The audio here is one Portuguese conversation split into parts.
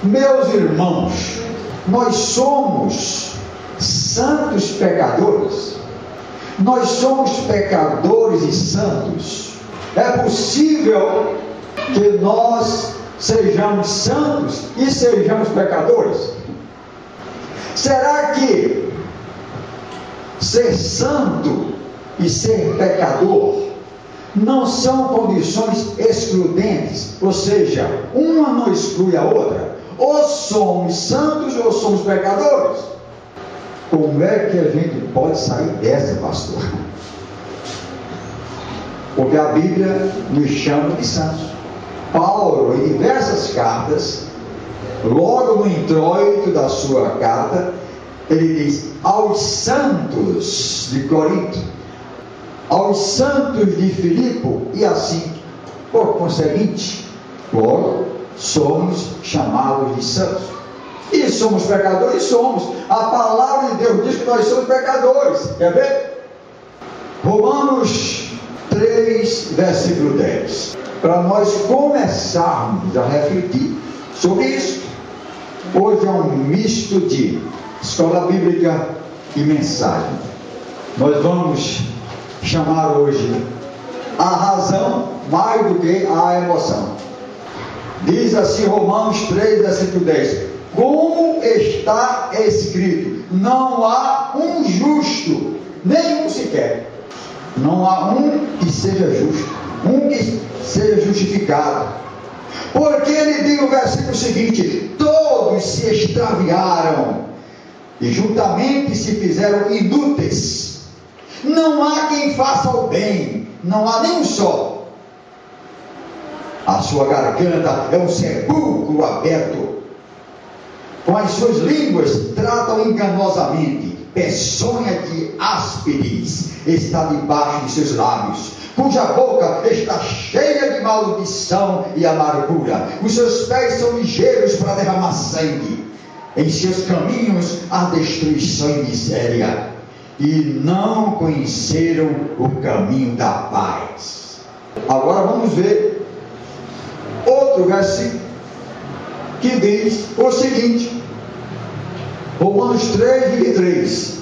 Meus irmãos, nós somos santos pecadores? Nós somos pecadores e santos? É possível que nós sejamos santos e sejamos pecadores? Será que ser santo e ser pecador não são condições excludentes? Ou seja, uma não exclui a outra. Ou somos santos ou somos pecadores. Como é que a gente pode sair dessa, pastor? Porque a Bíblia nos chama de santos. Paulo, em diversas cartas, logo no introito da sua carta, ele diz: aos santos de Corinto, aos santos de Filipe, e assim, por conseguinte, logo, somos chamados de santos. E somos pecadores? Somos. A palavra de Deus diz que nós somos pecadores. Quer ver? Romanos 3, versículo 10. Para nós começarmos a refletir sobre isso. Hoje é um misto de escola bíblica e mensagem. Nós vamos chamar hoje a razão mais do que a emoção. Diz assim Romanos 3, versículo 10: como está escrito, não há um justo, nenhum sequer. Não há um que seja justo, um que seja justificado. Porque ele diz no versículo seguinte: todos se extraviaram e juntamente se fizeram inúteis. Não há quem faça o bem, não há nem um só. A sua garganta é um sepulcro aberto. Com as suas línguas tratam enganosamente. Peçonha de áspides está debaixo de seus lábios, cuja boca está cheia de maldição e amargura. Os seus pés são ligeiros para derramar sangue. Em seus caminhos há destruição e miséria, e não conheceram o caminho da paz. Agora vamos ver outro versículo que diz o seguinte, Romanos 3, 23: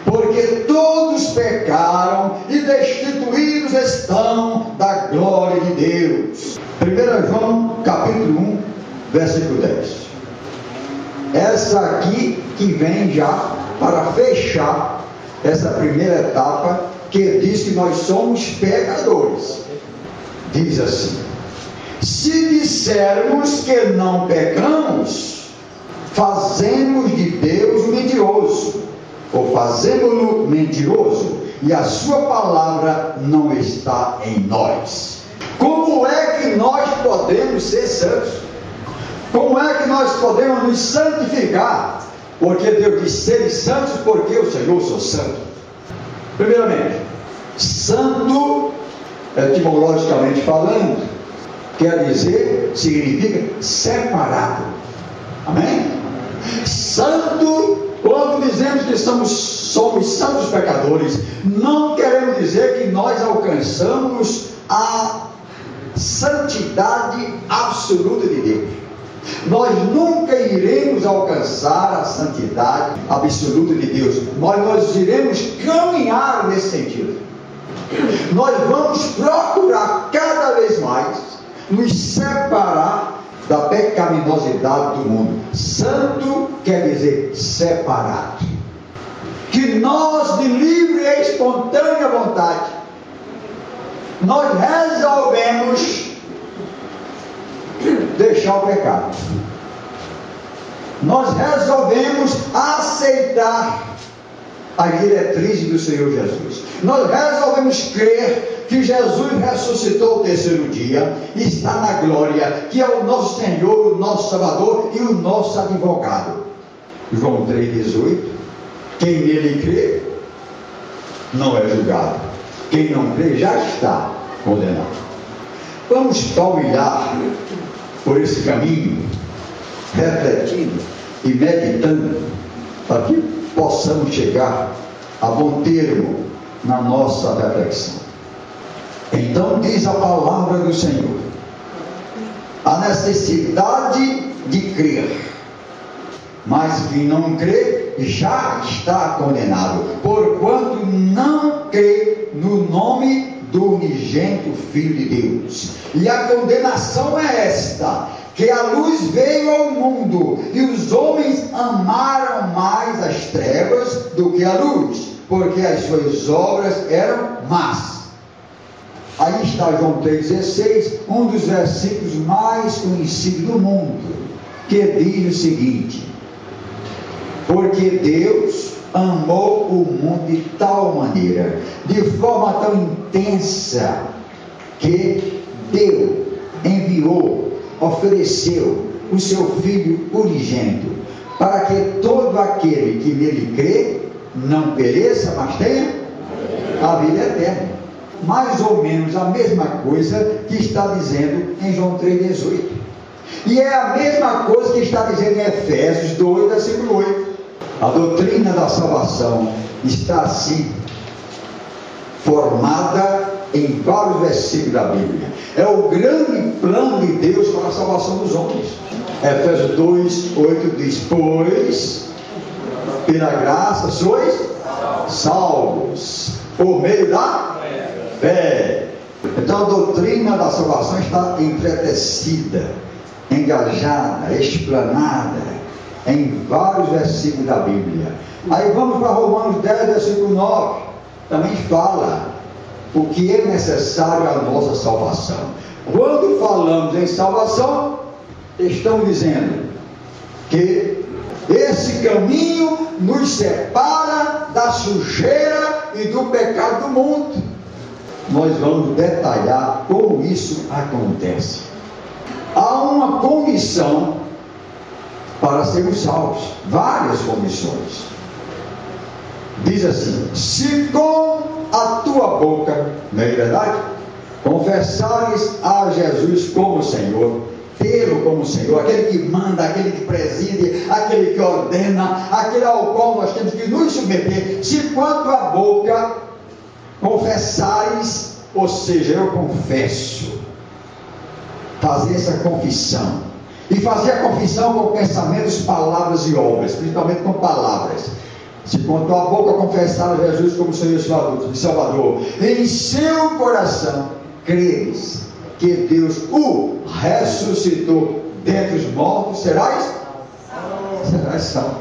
porque todos pecaram e destituídos estão da glória de Deus. 1 João capítulo 1, versículo 10. Essa aqui que vem já para fechar essa primeira etapa, que diz que nós somos pecadores. Diz assim: se dissermos que não pecamos, fazemos de Deus um mentiroso, ou fazemos-lo mentiroso, e a sua palavra não está em nós. Como é que nós podemos ser santos? Como é que nós podemos nos santificar? Porque Deus diz: sede santos, porque o Senhor sou santo. Primeiramente, santo, etimologicamente falando, quer dizer, significa separado. Amém? Santo, quando dizemos que somos santos pecadores, não queremos dizer que nós alcançamos a santidade absoluta de Deus. Nós nunca iremos alcançar a santidade absoluta de Deus. Nós iremos caminhar nesse sentido. Nós vamos procurar cada vez mais nos separar da pecaminosidade do mundo. Santo quer dizer separado. Que nós, de livre e espontânea vontade, nós resolvemos deixar o pecado. Nós resolvemos aceitar a diretriz do Senhor Jesus. Nós resolvemos crer que Jesus ressuscitou o terceiro dia, está na glória, que é o nosso Senhor, o nosso Salvador e o nosso advogado. João 3,18: quem nele crê não é julgado, quem não crê já está condenado. Vamos palmilhar por esse caminho, refletindo e meditando, para que possamos chegar a bom termo na nossa reflexão. Então diz a palavra do Senhor: a necessidade de crer. Mas quem não crê já está condenado, porquanto não crê no nome do unigênito Filho de Deus. E a condenação é esta: que a luz veio ao mundo, e os homens amaram mais as trevas do que a luz, porque as suas obras eram más. Aí está João 3,16, um dos versículos mais conhecidos do mundo, que diz o seguinte: porque Deus amou o mundo de tal maneira, de forma tão intensa, que deu, enviou, ofereceu o seu Filho unigênito, para que todo aquele que nele crê não pereça, mas tenha a vida eterna. Mais ou menos a mesma coisa que está dizendo em João 3,18. E é a mesma coisa que está dizendo em Efésios 2, versículo 8. A doutrina da salvação está assim formada em vários versículos da Bíblia. É o grande plano de Deus para a salvação dos homens. Efésios 2, 8 diz: pois pela graça sois salvos por meio da fé. Então a doutrina da salvação está entretecida, engajada, explanada em vários versículos da Bíblia. Aí vamos para Romanos 10, versículo 9. Também fala o que é necessário à nossa salvação. Quando falamos em salvação, estamos dizendo que esse caminho nos separa da sujeira e do pecado do mundo. Nós vamos detalhar como isso acontece. Há uma condição para sermos salvos, várias condições. Diz assim: se com a tua boca, não é verdade, confessares a Jesus como Senhor, tê-lo como Senhor, aquele que manda, aquele que preside, aquele que ordena, aquele ao qual nós temos que nos submeter, se com a tua boca confessares, ou seja, eu confesso, fazer essa confissão, e fazer a confissão com pensamentos, palavras e obras, principalmente com palavras. Se com a tua boca confessar a Jesus como Senhor e Salvador, em seu coração creres que Deus o ressuscitou dentre os mortos, serás salvo.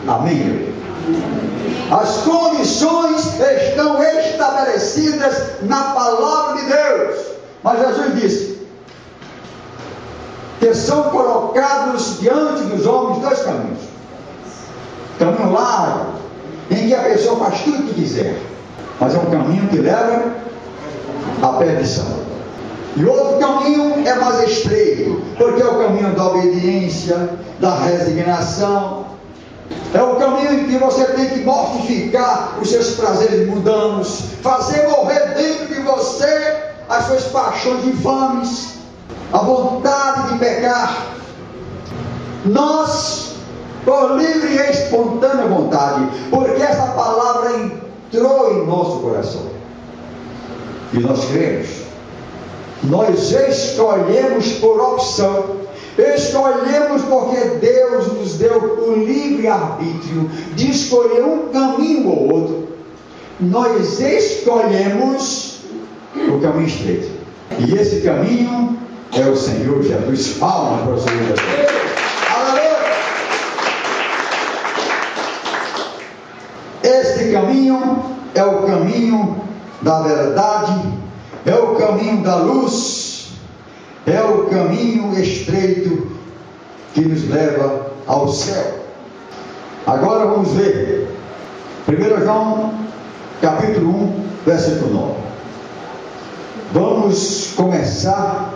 Amém? As condições estão estabelecidas na palavra de Deus. Mas Jesus disse que são colocados diante dos homens dois caminhos: caminho largo, em que a pessoa faz tudo o que quiser, mas é um caminho que leva à perdição. E outro caminho é mais estreito, porque é o caminho da obediência, da resignação. É o caminho em que você tem que mortificar os seus prazeres mundanos, fazer morrer dentro de você as suas paixões infames, a vontade de pecar. Nós, por livre e espontânea vontade, porque essa palavra entrou em nosso coração e nós cremos, nós escolhemos por opção, escolhemos porque Deus nos deu o livre arbítrio de escolher um caminho ou outro. Nós escolhemos o caminho estreito, e esse caminho é o Senhor Jesus. Palmas para o Senhor Jesus. Aleluia! Este caminho é o caminho da verdade, é o caminho da luz, é o caminho estreito que nos leva ao céu. Agora vamos ver 1 João capítulo 1, versículo 9. Vamos começar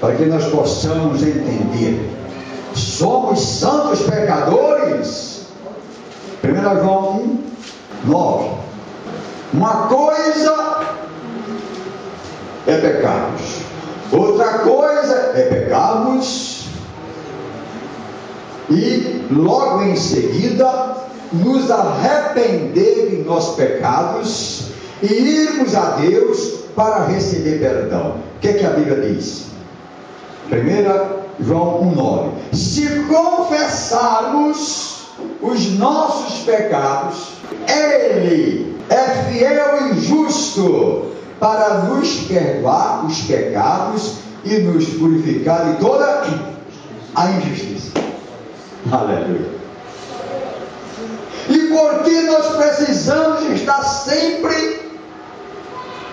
para que nós possamos entender. Somos santos pecadores. 1 João 1, 9. Uma coisa é pecarmos, outra coisa é pecarmos e logo em seguida nos arrepender de nossos pecados e irmos a Deus para receber perdão. O que é que a Bíblia diz? 1 João 1,9. Se confessarmos os nossos pecados, Ele é fiel e justo para nos perdoar os pecados e nos purificar de toda a injustiça. Aleluia. E por que nós precisamos estar sempre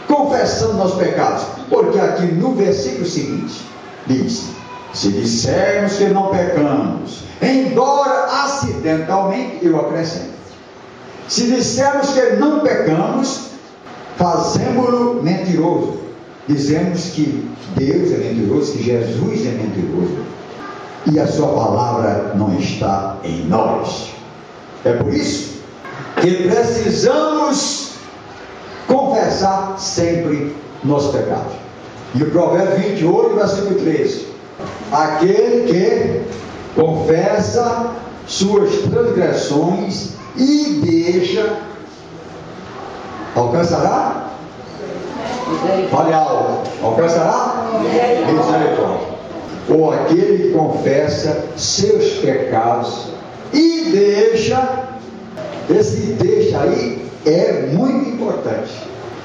confessando nossos pecados? Porque aqui no versículo seguinte diz: se dissermos que não pecamos, embora acidentalmente, eu acrescento, se dissermos que não pecamos, fazemos-lo mentiroso. Dizemos que Deus é mentiroso, que Jesus é mentiroso, e a sua palavra não está em nós. É por isso que precisamos confessar sempre nossos pecados. E o Provérbio 28, versículo 13: aquele que confessa suas transgressões e deixa, alcançará? Fale alto. Alcançará? Misericórdia. Ou aquele que confessa seus pecados e deixa. Esse deixa aí é muito importante.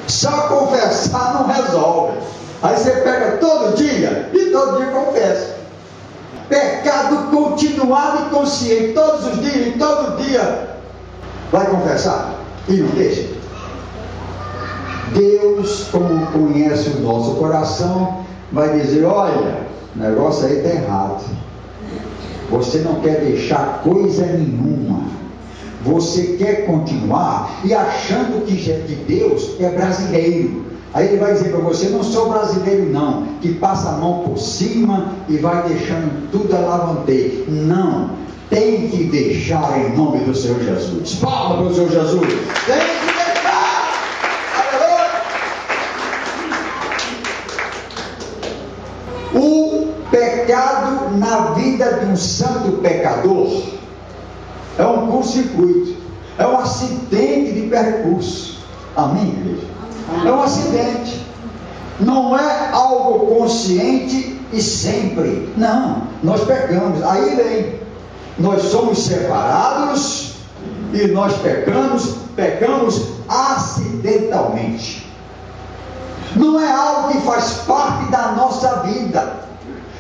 Só confessar não resolve. Aí você pega todo dia e todo dia confessa. Pecado continuado e consciente, todos os dias e todo dia vai confessar e não deixa. Deus, como conhece o nosso coração, vai dizer: olha, o negócio aí está errado. Você não quer deixar coisa nenhuma. Você quer continuar e achando que Deus é brasileiro. Aí ele vai dizer para você: não sou brasileiro não, que passa a mão por cima e vai deixando tudo a lavandeira. Não, tem que deixar em nome do Senhor Jesus. Fala para o Senhor Jesus. Tem que deixar. Aleluia. O pecado na vida de um santo pecador é um curto-circuito, é um acidente de percurso. Amém, igreja? É um acidente, não é algo consciente e sempre. Não, nós pecamos. Aí vem, nós somos separados e nós pecamos acidentalmente. Não é algo que faz parte da nossa vida,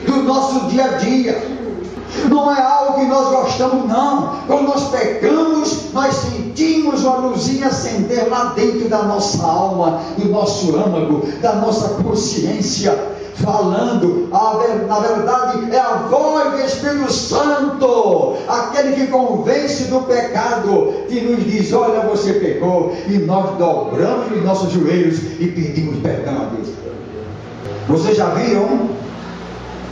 do nosso dia a dia. Não é algo que nós gostamos, não. Quando nós pecamos, nós sentimos uma luzinha acender lá dentro da nossa alma, do nosso âmago, da nossa consciência, falando. Na verdade, é a voz do Espírito Santo, aquele que convence do pecado, que nos diz: olha, você pecou, e nós dobramos os nossos joelhos e pedimos perdão a Deus. Vocês já viram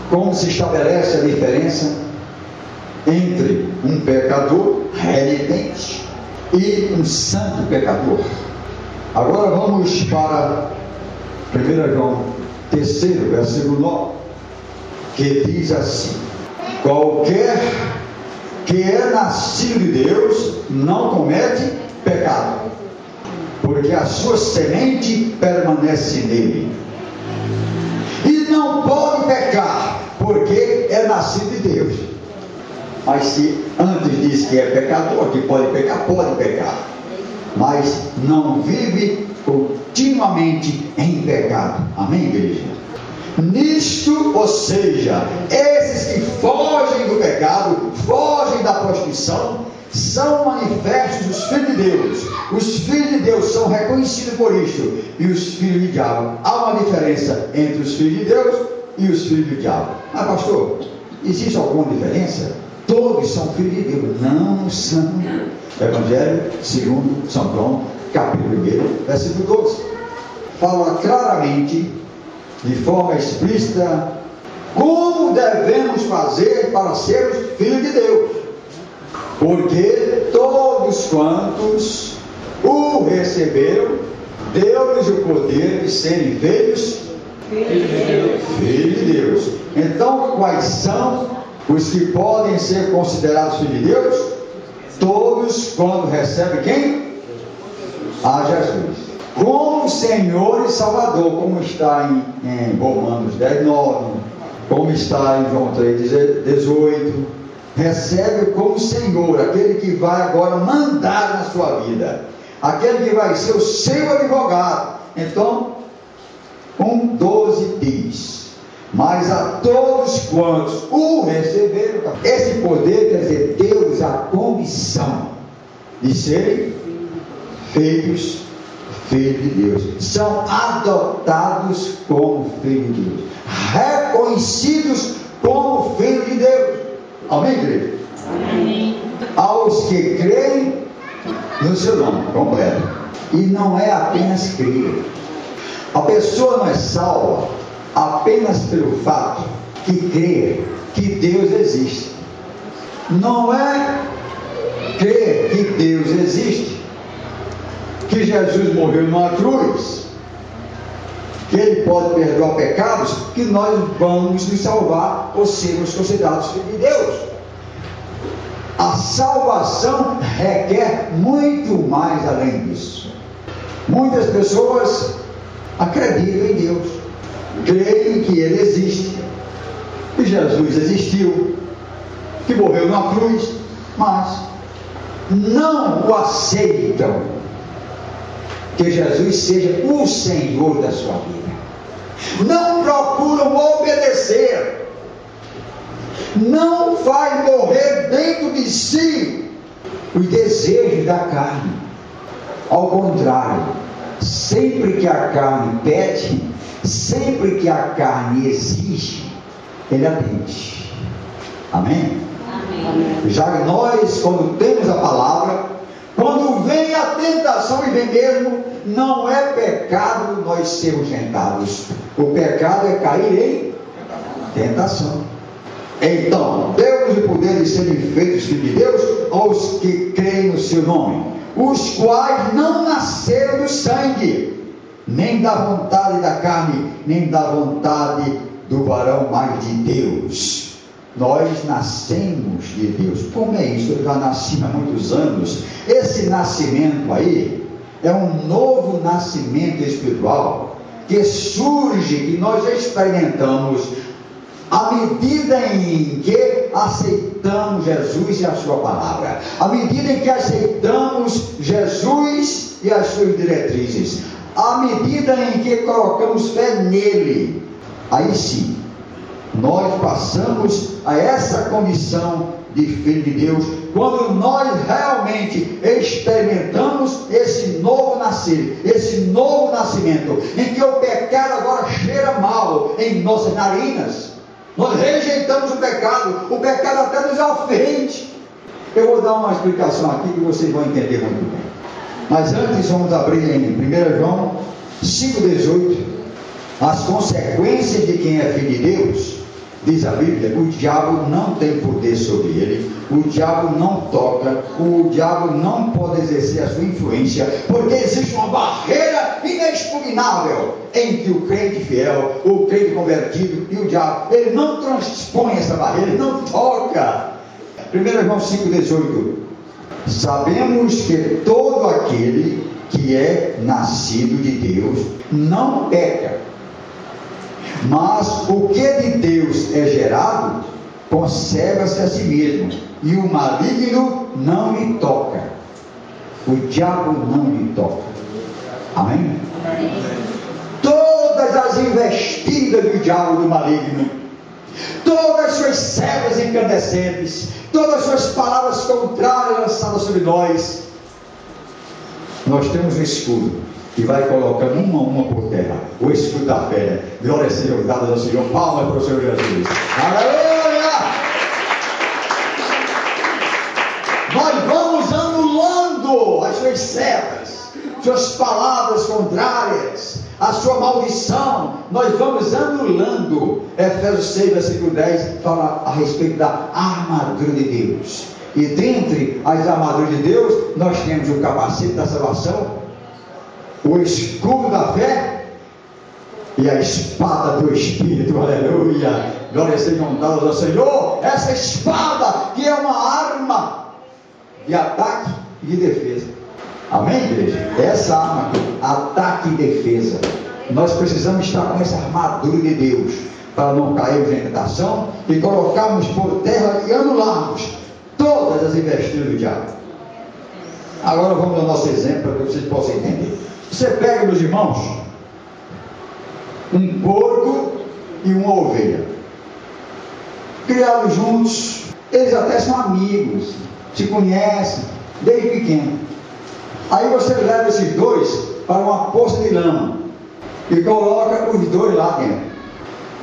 como se estabelece a diferença entre um pecador renitente e um santo pecador? Agora vamos para 1 João 3, versículo 9, que diz assim: qualquer que é nascido de Deus não comete pecado, porque a sua semente permanece nele, e não pode pecar, porque é nascido de Deus. Mas se antes diz que é pecador, que pode pecar, mas não vive continuamente em pecado. Amém, igreja? Nisto, ou seja, esses que fogem do pecado, fogem da prostituição, são manifestos os filhos de Deus. Os filhos de Deus são reconhecidos por isto, e os filhos do diabo. Há uma diferença entre os filhos de Deus e os filhos do diabo. Ah, pastor, existe alguma diferença? Todos são filhos de Deus. Não são. Evangelho segundo São João, capítulo 1, versículo 12, fala claramente, de forma explícita, como devemos fazer para sermos filhos de Deus. Porque todos quantos o receberam, deu-lhes o poder de serem feitos filhos de Deus. Então, quais são os que podem ser considerados filhos de Deus? Todos quando recebem quem? A Jesus como Senhor e Salvador, como está em Romanos 10, 9, como está em João 3,18, recebe como Senhor, aquele que vai agora mandar na sua vida, aquele que vai ser o seu advogado. Então, 1,12 diz: mas a todos quantos o receberam, esse poder quer dizer, Deus a comissão de serem feitos filhos de Deus, são adotados como filhos de Deus, reconhecidos como filhos de Deus. Amém, igreja? Amém. Aos que creem no seu nome completo. E não é apenas crer. A pessoa não é salva apenas pelo fato de crer que Deus existe. Não é crer que Deus existe, que Jesus morreu numa cruz, que Ele pode perdoar pecados, que nós vamos nos salvar ou sermos considerados filhos de Deus. A salvação requer muito mais além disso. Muitas pessoas acreditam em Deus, creem que Ele existe, que Jesus existiu, que morreu na cruz, mas não o aceitam que Jesus seja o Senhor da sua vida. Não procuram obedecer, não vai morrer dentro de si os desejos da carne. Ao contrário, sempre que a carne pede, sempre que a carne exige, ele atende. Amém? Amém. Já nós, quando temos a palavra, quando vem a tentação, e vem mesmo, não é pecado nós sermos tentados. O pecado é cair em tentação. Então, temos o poder de serem feitos filhos de Deus aos que creem no seu nome, os quais não nasceram do sangue, nem da vontade da carne, nem da vontade do varão, mas de Deus. Nós nascemos de Deus. Como é isso? Eu já nasci há muitos anos. Esse nascimento aí é um novo nascimento espiritual que surge, que nós experimentamos à medida em que aceitamos Jesus e a sua palavra, à medida em que aceitamos Jesus e as suas diretrizes, à medida em que colocamos fé nele, aí sim nós passamos a essa condição de filho de Deus, quando nós realmente experimentamos esse novo nascer, esse novo nascimento, em que o pecado agora cheira mal em nossas narinas. Nós rejeitamos o pecado até nos ofende. Eu vou dar uma explicação aqui que vocês vão entender muito bem. Mas antes vamos abrir em 1 João 5,18. As consequências de quem é filho de Deus. Diz a Bíblia: o diabo não tem poder sobre ele, o diabo não toca, o diabo não pode exercer a sua influência, porque existe uma barreira inexpugnável entre o crente fiel, o crente convertido e o diabo. Ele não transpõe essa barreira, ele não toca. 1 João 5,18. Sabemos que todo aquele que é nascido de Deus não peca, mas o que de Deus é gerado, conserva-se a si mesmo, e o maligno não lhe toca. O diabo não lhe toca. Amém? Amém. Todas as investidas do diabo, do maligno, todas as suas setas incandescentes, todas as suas palavras contrárias lançadas sobre nós, nós temos um escudo que vai colocando uma a uma por terra, o escudo da fé. Glória seja dada ao Senhor. Palmas para o Senhor Jesus. Aleluia! Nós vamos anulando as suas setas, suas palavras contrárias, a sua maldição. Nós vamos anulando. Efésios 6, versículo 10 fala a respeito da armadura de Deus. E dentre as armaduras de Deus, nós temos o capacete da salvação, o escudo da fé e a espada do Espírito. Aleluia! Glória sejam dadas ao Senhor. Essa espada que é uma arma de ataque e de defesa. Amém, igreja? Essa arma, ataque e defesa. Nós precisamos estar com essa armadura de Deus, para não cairmos em tentação e colocarmos por terra e anularmos todas as investidas do diabo. Agora vamos ao nosso exemplo para que vocês possam entender. Você pega, meus irmãos, um porco e uma ovelha, criados juntos, eles até são amigos, se conhecem desde pequeno. Aí você leva esses dois para uma poça de lama e coloca os dois lá dentro.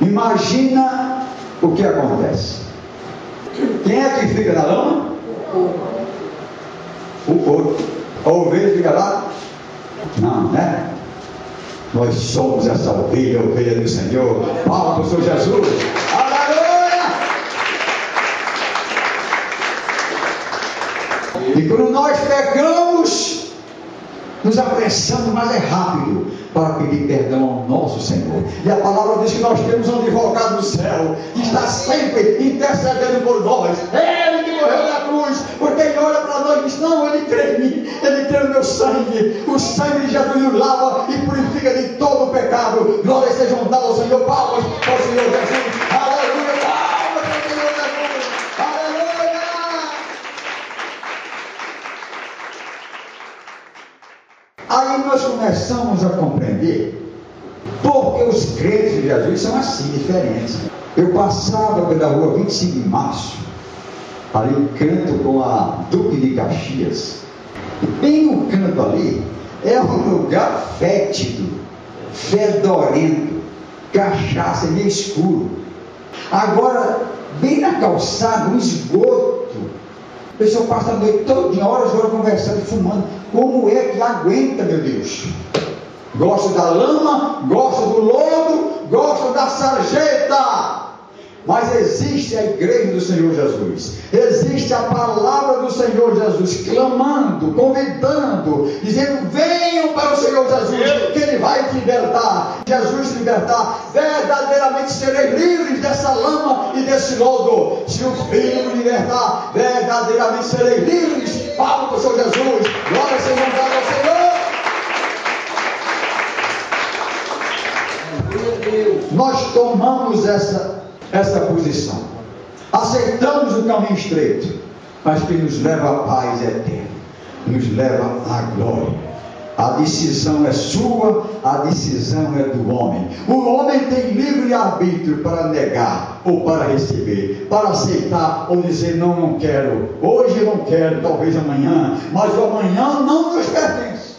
Imagina o que acontece. Quem é que fica na lama? O porco. A ovelha fica lá? Não, né? Nós somos essa ovelha, a ovelha do Senhor. Palmas para o Senhor Jesus. Aleluia! E quando nós pegamos, nos apressamos, mas é rápido para pedir perdão ao nosso Senhor. E a palavra diz que nós temos um advogado no céu, que está sempre intercedendo por nós. Ele que morreu na cruz, porque ele olha para nós e diz: não, ele crê em mim, ele crê no meu sangue. O sangue de Jesus nos lava e purifica de todo o pecado. Glórias sejam dadas ao Senhor. Palmas ao Senhor Jesus. Aleluia. Palmas ao Senhor Jesus. Aleluia. Aí nós começamos a compreender porque os crentes de Jesus são assim, diferentes. Eu passava pela rua 25 de março, ali no canto com a Duque de Caxias, e bem no canto ali é um lugar fétido, fedorento, cachaça, meio escuro. Agora, bem na calçada, um esgoto. O pessoal passa a noite toda, horas conversando, fumando. Como é que aguenta, meu Deus? Gosto da lama, gosto do lodo, gosto da sarjeta. Mas existe a igreja do Senhor Jesus, existe a palavra do Senhor Jesus, clamando, convidando, dizendo: venham para o Senhor Jesus, que Ele vai te libertar. Jesus te libertar, verdadeiramente sereis livres dessa lama e desse lodo. Se o Filho me libertar, verdadeiramente sereis livres. Palmas para o Senhor Jesus. Glória seja dada ao Senhor. Nós tomamos essa posição, aceitamos o caminho estreito, mas que nos leva à paz eterna, nos leva à glória. A decisão é sua, a decisão é do homem. O homem tem livre arbítrio para negar ou para receber, para aceitar ou dizer: não quero, hoje eu não quero, talvez amanhã. Mas o amanhã não nos pertence.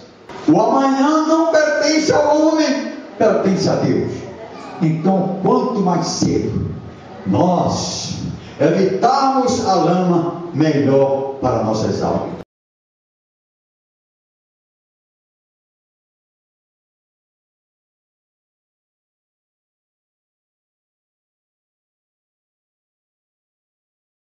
O amanhã não pertence ao homem, pertence a Deus. Então, quanto mais cedo nós evitarmos a lama, melhor para nossas almas.